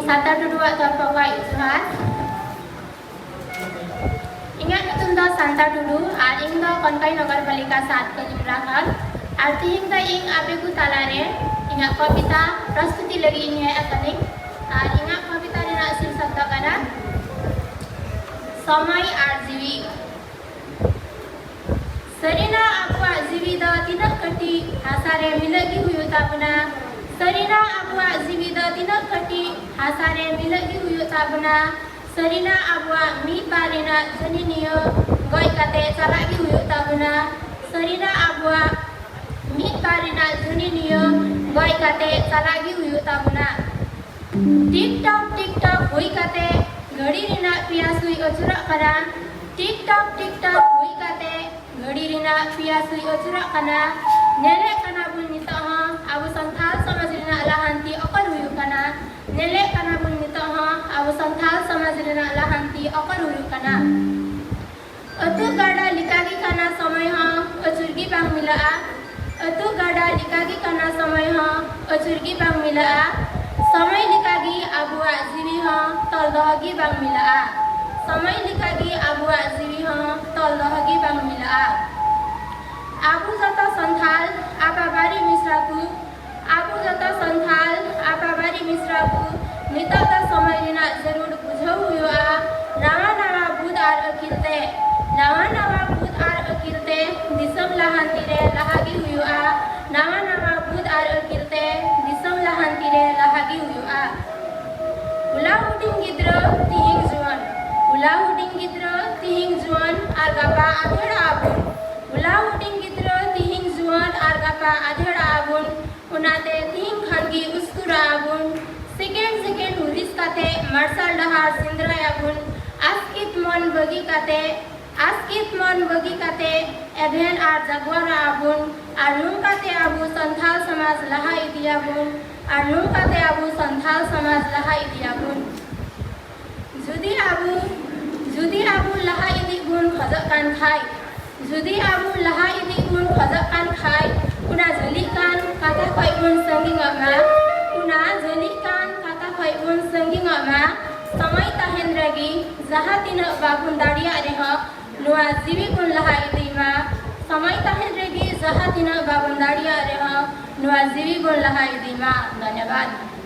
Santa Dudua Torpokwa Isuhan. Ingat nyutum do Santa Dudu ar ing do Konkai Nagarpalika 7 ke Jumlahan. Arti ing do ing abeku talare ingat kobita prastuti lagi ini akaning. Ar ingat kobita rena sirsak do kana Samai ar jiwi. Sarina abuak jiwi do tinak kati hasare milagi huyu tabuna. Sarina abuak jiwi do tinak kati hasare milagi huyu tabuna. Sarina abuak mi barina janiniyo goi kate salagi huyu tabuna. Sarina abuak mi barina janiniyo goi kate salagi huyu tabuna. TikTok hui kate घड़ी रिना पियासुई अचुरा कना TikTok hui kate घड़ी रिना पियासुई अचुरा कना नेले कना बुन नितो ह abu santhal samaj rina lahanti okar huyu kana nele kana bun nito ha abu santhal samaj rina lahanti okar huyu kana atu gada likagi kana samay ha achurgi bang milaa atu gada likagi kana samay ha achurgi bang milaa samay likagi abu aziwi ha toldogi bang milaa samay likagi abu aziwi ha toldogi bang milaa abu jata santhal apabari misraku abu jata santhal apabari misraku nitata samay rina jarur bujhau huyo a nawa bud ar akilte nawa bud ar akilte disam lahanti re lahagi huyo a nawa bud ar akilte disam lahanti re lahagi huyo a ulahuding gidra tihing juan ulahuding gidra tihing juan ar gapa adhera abun ulahuding gidra tihing juan ar gapa adhera abun unate tihing khangi uskura abun second huris kate marsal dahar sindra abun askit mon bagi kate evhen ar jagwara abun ar lum kate abu santhal samaj laha idiyabun ar lum kate abu santhal samaj laha idiyabun judi abu laha idibun khajakan khai judi abu laha idibun khajakan khai una jelikan kata khaibun sangi ngama una jelikan kata khaibun sangi ngama samay tahen ragi jaha tina babun daria reha nuwa jiwi kun laha idima samay tahen ragi jaha tina babun daria reha nuwa jiwi kun laha idima धन्यवाद।